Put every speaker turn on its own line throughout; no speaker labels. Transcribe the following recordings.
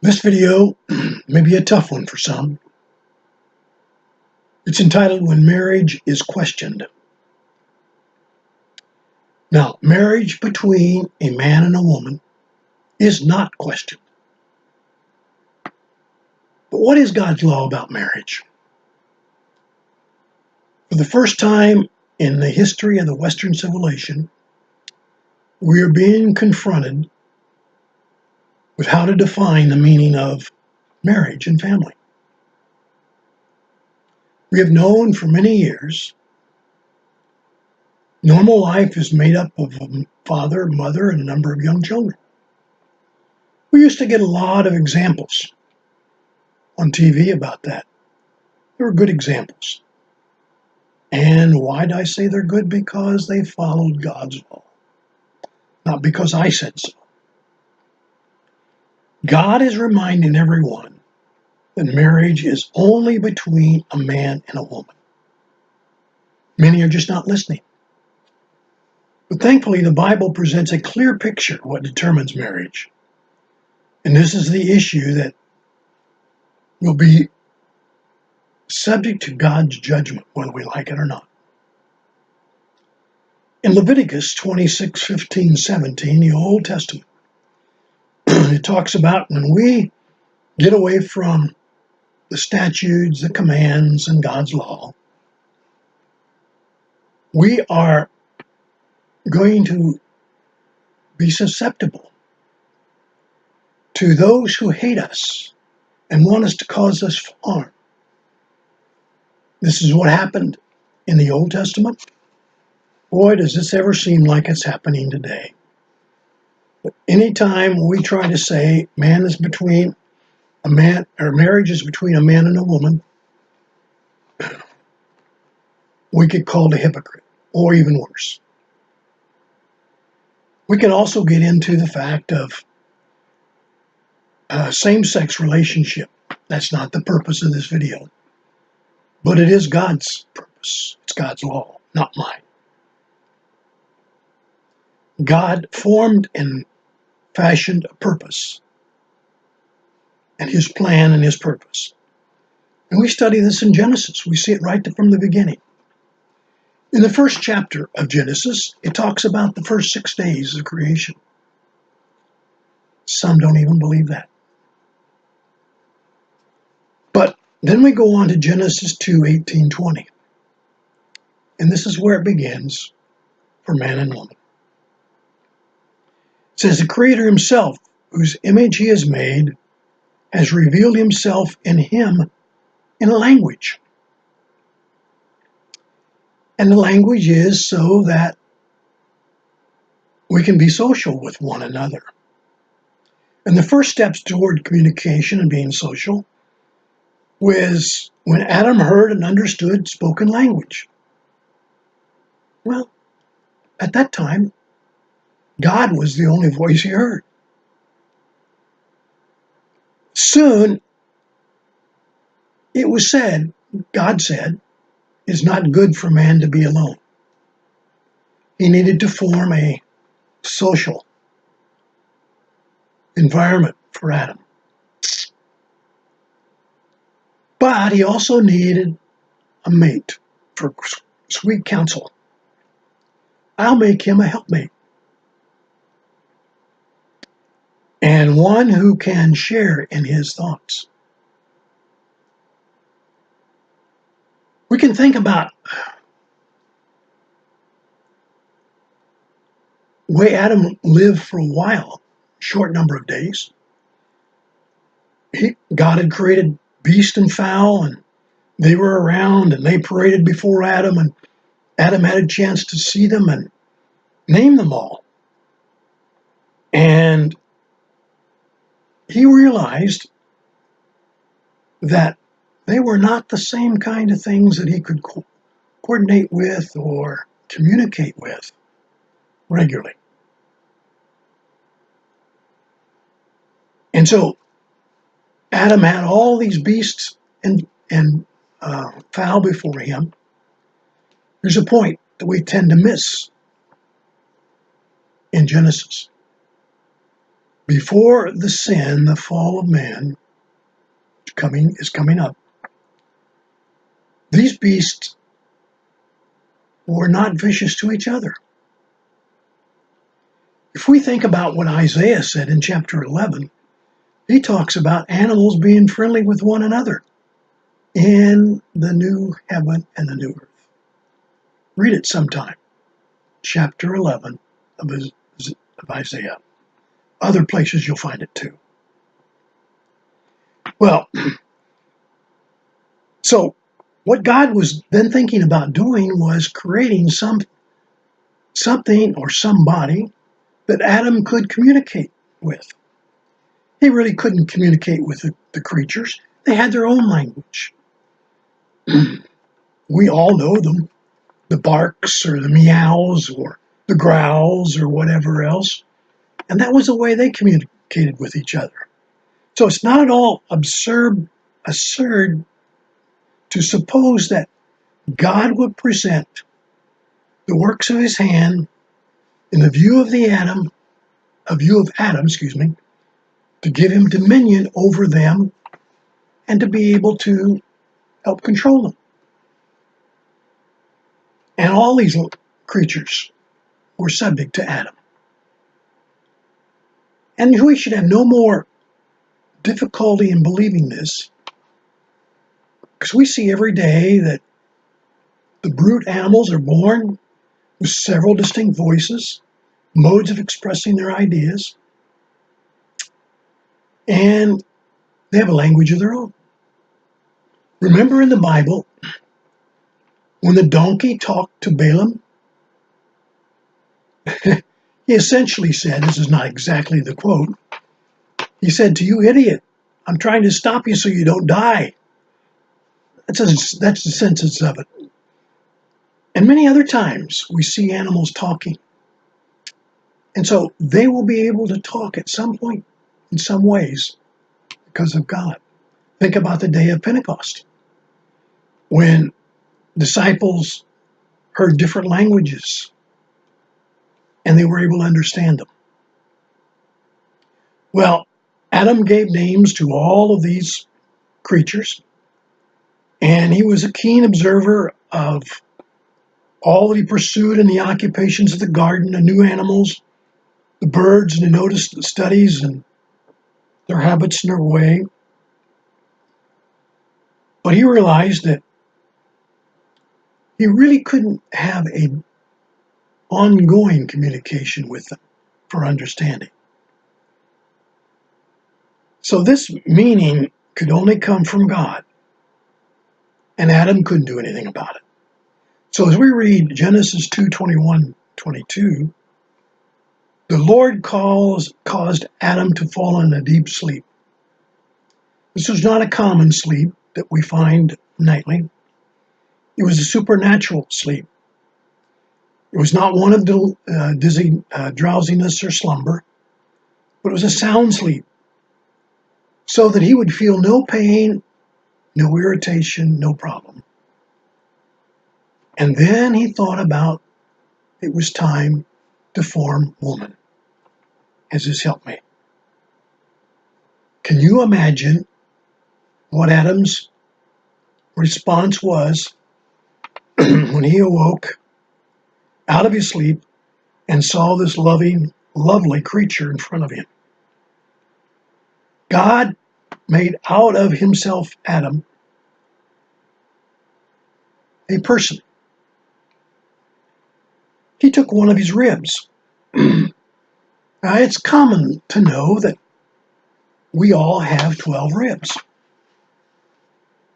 This video may be a tough one for some. It's entitled When Marriage is Questioned. Now, marriage between a man and a woman is not questioned. But what is God's law about marriage? For the first time in the history of the Western civilization, we are being confronted with how to define the meaning of marriage and family. We have known for many years normal life is made up of a father, mother, and a number of young children. We used to get a lot of examples on TV about that. They were good examples. And why do I say they're good? Because they followed God's law, not because I said so. God is reminding everyone that marriage is only between a man and a woman. Many are just not listening. But thankfully, the Bible presents a clear picture of what determines marriage. And this is the issue that will be subject to God's judgment, whether we like it or not. In Leviticus 26, 15, 17, the Old Testament, it talks about when we get away from the statutes, the commands, and God's law, we are going to be susceptible to those who hate us and want us to cause us harm. This is what happened in the Old Testament. Boy, does this ever seem like it's happening today. But anytime we try to say man is between a man, or marriage is between a man and a woman, we get called a hypocrite, or even worse. We can also get into the fact of same-sex relationship. That's not the purpose of this video. But it is God's purpose. It's God's law, not mine. God formed and fashioned a purpose, and his plan and his purpose. And we study this in Genesis. We see it right from the beginning. In the first chapter of Genesis, it talks about the first 6 days of creation. Some don't even believe that. But then we go on to Genesis 2, 18, 20. And this is where it begins for man and woman. It says, the Creator himself, whose image he has made, has revealed himself in him in a language. And the language is so that we can be social with one another. And the first steps toward communication and being social was when Adam heard and understood spoken language. Well, at that time, God was the only voice he heard. Soon, it was said, God said, it's not good for man to be alone. He needed to form a social environment for Adam. But he also needed a mate for sweet counsel. I'll make him a helpmate. And one who can share in his thoughts. We can think about the way Adam lived for a while, short number of days. God had created beast and fowl, and they were around, and they paraded before Adam, and Adam had a chance to see them and name them all. And he realized that they were not the same kind of things that he could coordinate with or communicate with regularly. And so Adam had all these beasts and fowl before him. There's a point that we tend to miss in Genesis. Before the sin, the fall of man is coming up, these beasts were not vicious to each other. If we think about what Isaiah said in chapter 11, he talks about animals being friendly with one another in the new heaven and the new earth. Read it sometime. Chapter 11 of Isaiah. Other places you'll find it too. Well, so what God was then thinking about doing was creating something or somebody that Adam could communicate with. He really couldn't communicate with the creatures. They had their own language. We all know them. The barks or the meows or the growls or whatever else. And that was the way they communicated with each other. So it's not at all absurd to suppose that God would present the works of his hand in the view of Adam, to give him dominion over them and to be able to help control them. And all these creatures were subject to Adam. And we should have no more difficulty in believing this, because we see every day that the brute animals are born with several distinct voices, modes of expressing their ideas, and they have a language of their own. Remember in the Bible, when the donkey talked to Balaam, he essentially said, this is not exactly the quote, he said, "To you idiot, I'm trying to stop you so you don't die." That's the sentence of it. And many other times we see animals talking. And so they will be able to talk at some point, in some ways, because of God. Think about the day of Pentecost, when disciples heard different languages and they were able to understand them. Well, Adam gave names to all of these creatures, and he was a keen observer of all that he pursued in the occupations of the garden, the new animals, the birds, and he noticed the studies and their habits and their way. But he realized that he really couldn't have an ongoing communication with them for understanding. So this meaning could only come from God, and Adam couldn't do anything about it. So as we read Genesis 2:21-22, the Lord caused Adam to fall in a deep sleep. This was not a common sleep that we find nightly. It was a supernatural sleep. It was not one of dizzy drowsiness or slumber, but it was a sound sleep, so that he would feel no pain, no irritation, no problem. And then he thought about it was time to form woman as his helpmate. Can you imagine what Adam's response was when he awoke out of his sleep and saw this lovely creature in front of him? God made out of himself, Adam, a person. He took one of his ribs. Now, it's common to know that we all have 12 ribs.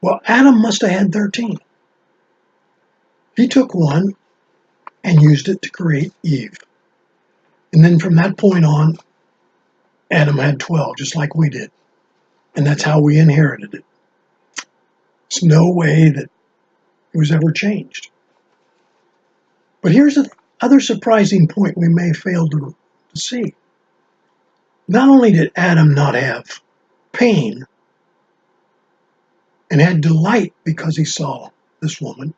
Well, Adam must have had 13. He took one and used it to create Eve. And then from that point on, Adam had 12, just like we did. And that's how we inherited it. There's no way that it was ever changed. But here's the other surprising point we may fail to see. Not only did Adam not have pain and had delight because he saw this woman,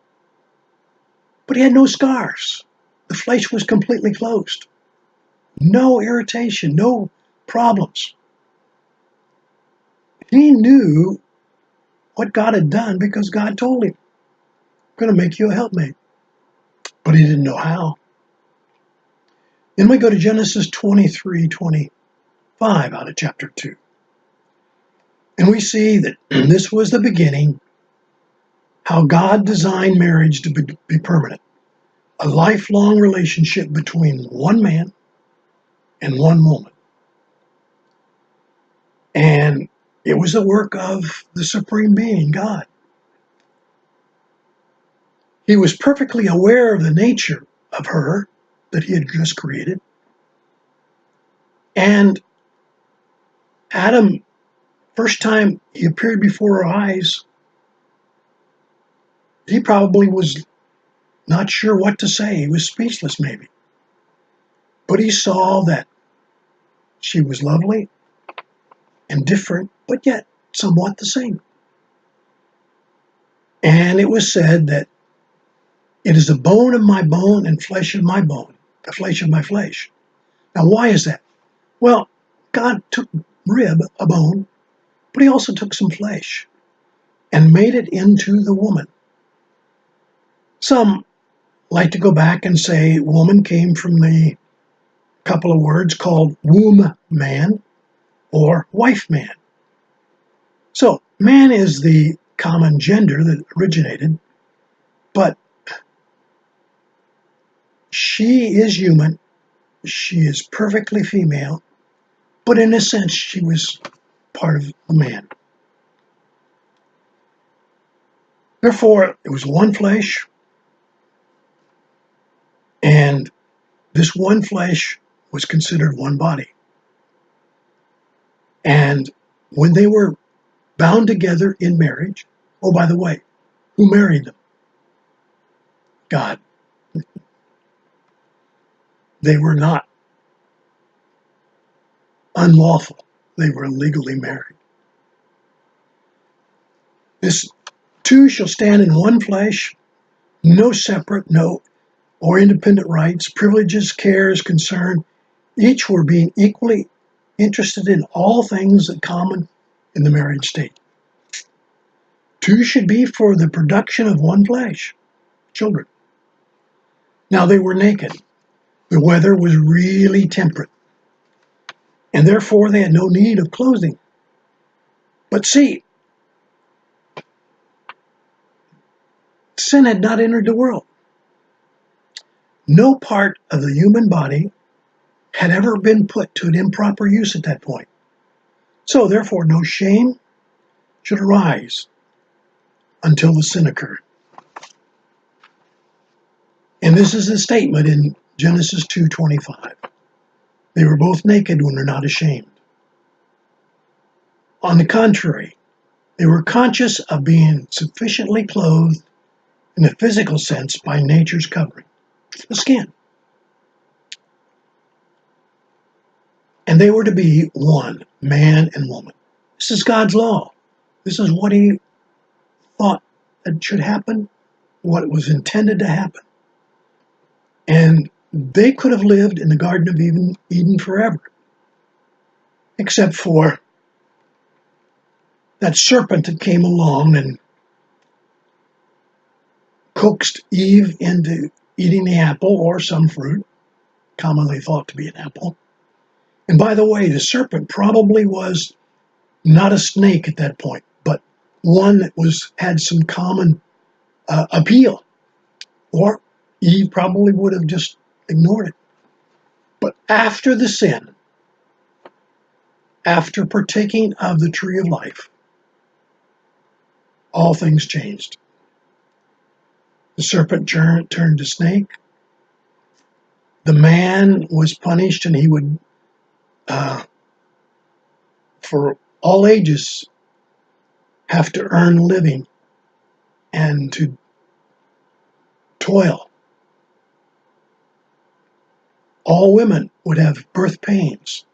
but he had no scars. The flesh was completely closed. No irritation, no problems. He knew what God had done because God told him, I'm going to make you a helpmate. But he didn't know how. Then we go to Genesis 23:25 out of chapter 2. And we see that this was the beginning, how God designed marriage to be permanent. A lifelong relationship between one man and one woman. And it was the work of the Supreme Being, God. He was perfectly aware of the nature of her that he had just created. And Adam, first time he appeared before our eyes, he probably was not sure what to say. He was speechless, maybe. But he saw that she was lovely and different, but yet somewhat the same. And it was said that it is a bone of my bone and flesh of my bone, the flesh of my flesh. Now, why is that? Well, God took rib, a bone, but he also took some flesh and made it into the woman. Some like to go back and say woman came from the couple of words called womb man or wife man. So man is the common gender that originated, but she is human. She is perfectly female, but in a sense she was part of a man. Therefore, it was one flesh, and this one flesh was considered one body. And when they were bound together in marriage, oh, by the way, who married them? God. They were not unlawful. They were legally married. This two shall stand in one flesh, no separate, no or independent rights, privileges, cares, concern. Each were being equally interested in all things that common in the marriage state. Two should be for the production of one flesh, children. Now they were naked. The weather was really temperate, and therefore they had no need of clothing. But see, sin had not entered the world. No part of the human body had ever been put to an improper use at that point. So therefore no shame should arise until the sin occurred. And this is the statement in Genesis 2:25. They were both naked when they're not ashamed. On the contrary, they were conscious of being sufficiently clothed in the physical sense by nature's covering, the skin. And they were to be one, man and woman. This is God's law. This is what he thought that should happen, what was intended to happen. And they could have lived in the Garden of Eden forever, except for that serpent that came along and coaxed Eve into eating the apple or some fruit, commonly thought to be an apple. And by the way, the serpent probably was not a snake at that point, but one that had some common appeal. Or Eve probably would have just ignored it. But after the sin, after partaking of the tree of life, all things changed. The serpent turned to snake. The man was punished, and he would, for all ages, have to earn a living and to toil. All women would have birth pains.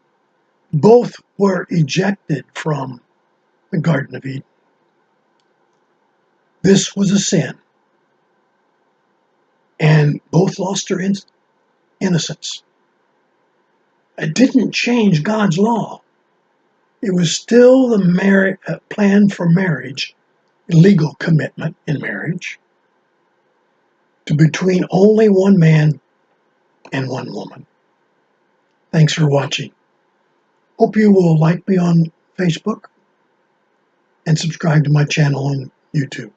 Both were ejected from the Garden of Eden. This was a sin, and both lost their innocence. It didn't change God's law. It was still the plan for marriage, legal commitment in marriage, to between only one man and one woman. Thanks for watching. Hope you will like me on Facebook and subscribe to my channel on YouTube.